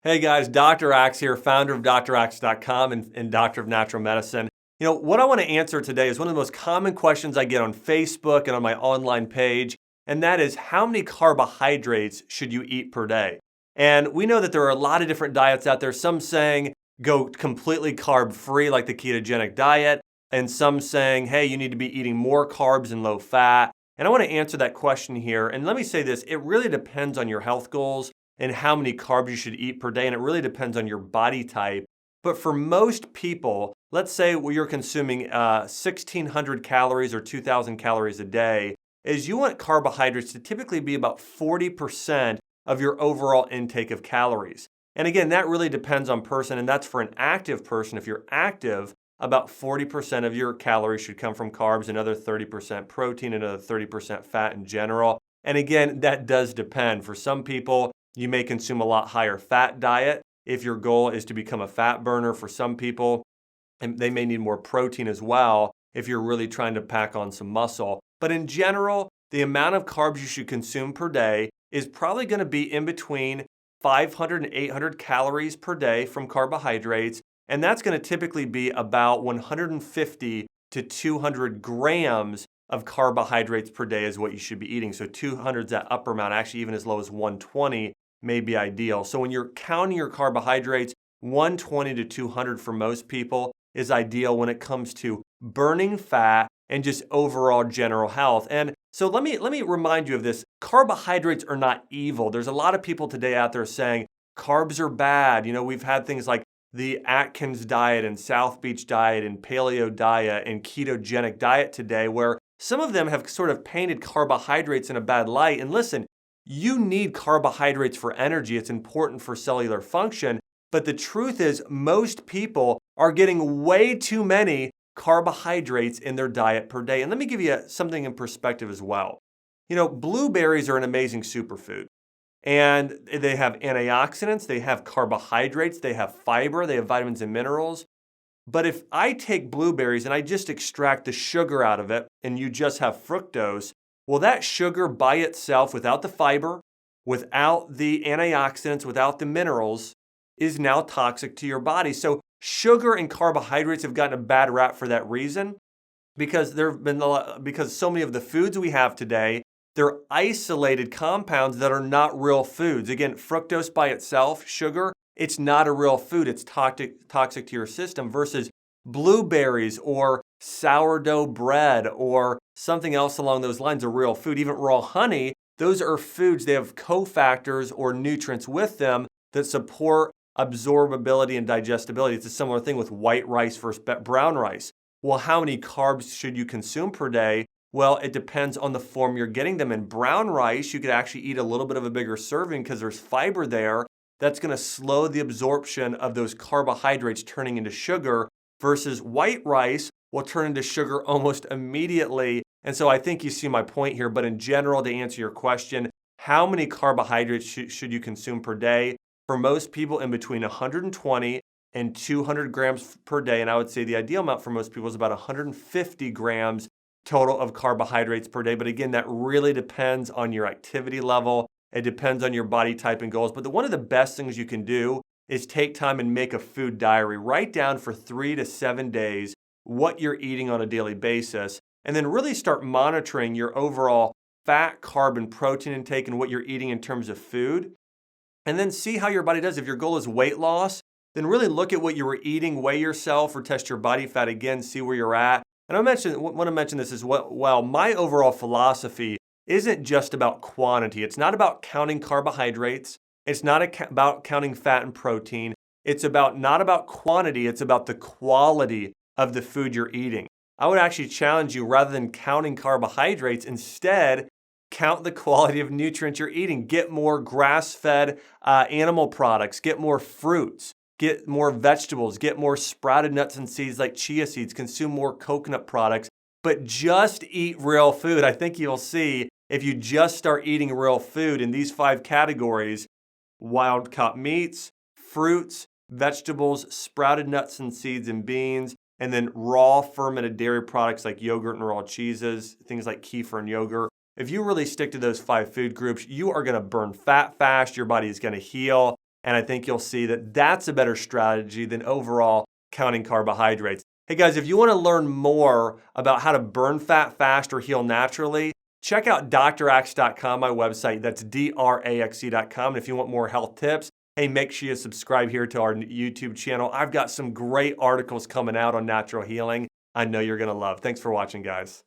Hey guys, Dr. Axe here, founder of draxe.com and doctor of natural medicine. What I want to answer today is one of the most common questions I get on Facebook and on my online page, and that is how many carbohydrates should you eat per day? And we know that there are a lot of different diets out there, some saying go completely carb free like the ketogenic diet, and some saying, hey, you need to be eating more carbs and low fat. And I want to answer that question here. And let me say this, it really depends on your health goals and how many carbs you should eat per day, and it really depends on your body type. But for most people, let's say you're consuming 1,600 calories or 2,000 calories a day, is you want carbohydrates to typically be about 40% of your overall intake of calories. And again, that really depends on person, and that's for an active person. If you're active, about 40% of your calories should come from carbs, another 30% protein, another 30% fat in general. And again, that does depend. For some people, you may consume a lot higher fat diet if your goal is to become a fat burner. For some people, and they may need more protein as well if you're really trying to pack on some muscle. But in general, the amount of carbs you should consume per day is probably going to be in between 500 and 800 calories per day from carbohydrates. And that's going to typically be about 150 to 200 grams of carbohydrates per day is what you should be eating. So 200 is that upper amount, actually even as low as 120 may be ideal. So when you're counting your carbohydrates, 120 to 200 for most people is ideal when it comes to burning fat and just overall general health. And so let me remind you of this. Carbohydrates are not evil. There's a lot of people today out there saying carbs are bad. We've had things like the Atkins diet and South Beach diet and paleo diet and ketogenic diet today, where some of them have sort of painted carbohydrates in a bad light. And listen, you need carbohydrates for energy. It's important for cellular function. But the truth is, most people are getting way too many carbohydrates in their diet per day. And let me give you something in perspective as well. Blueberries are an amazing superfood. And they have antioxidants, they have carbohydrates, they have fiber, they have vitamins and minerals. But if I take blueberries and I just extract the sugar out of it and you just have fructose, well, that sugar by itself, without the fiber, without the antioxidants, without the minerals, is now toxic to your body. So sugar and carbohydrates have gotten a bad rap for that reason, because because so many of the foods we have today, they're isolated compounds that are not real foods. Again, fructose by itself, sugar, it's not a real food. It's toxic to your system versus blueberries or sourdough bread or something else along those lines, a real food. Even raw honey, those are foods. They have cofactors or nutrients with them that support absorbability and digestibility. It's a similar thing with white rice versus brown rice. Well, how many carbs should you consume per day? Well, it depends on the form you're getting them in. Brown rice, you could actually eat a little bit of a bigger serving because there's fiber there. That's going to slow the absorption of those carbohydrates turning into sugar, versus white rice will turn into sugar almost immediately. And so I think you see my point here. But in general, to answer your question, how many carbohydrates should you consume per day? For most people, in between 120 and 200 grams per day. And I would say the ideal amount for most people is about 150 grams total of carbohydrates per day. But again, that really depends on your activity level. It depends on your body type and goals. But one of the best things you can do is take time and make a food diary. Write down for 3 to 7 days what you're eating on a daily basis, and then really start monitoring your overall fat, carb, and protein intake and what you're eating in terms of food. And then see how your body does. If your goal is weight loss, then really look at what you were eating, weigh yourself, or test your body fat again, see where you're at. And I want to mention this as well. My overall philosophy isn't just about quantity. It's not about counting carbohydrates. It's not about counting fat and protein. It's not about quantity. It's about the quality of the food you're eating. I would actually challenge you, rather than counting carbohydrates, instead count the quality of nutrients you're eating. Get more grass-fed animal products. Get more fruits. Get more vegetables. Get more sprouted nuts and seeds like chia seeds. Consume more coconut products. But just eat real food. I think you'll see, if you just start eating real food in these 5 categories: wild-caught meats, fruits, vegetables, sprouted nuts and seeds and beans, and then raw fermented dairy products like yogurt and raw cheeses, things like kefir and yogurt. If you really stick to those 5 food groups, you are going to burn fat fast. Your body is going to heal. And I think you'll see that that's a better strategy than overall counting carbohydrates. Hey guys, if you want to learn more about how to burn fat fast or heal naturally, check out draxe.com, my website. That's draxe.com. And if you want more health tips, hey, make sure you subscribe here to our YouTube channel. I've got some great articles coming out on natural healing I know you're going to love. Thanks for watching, guys.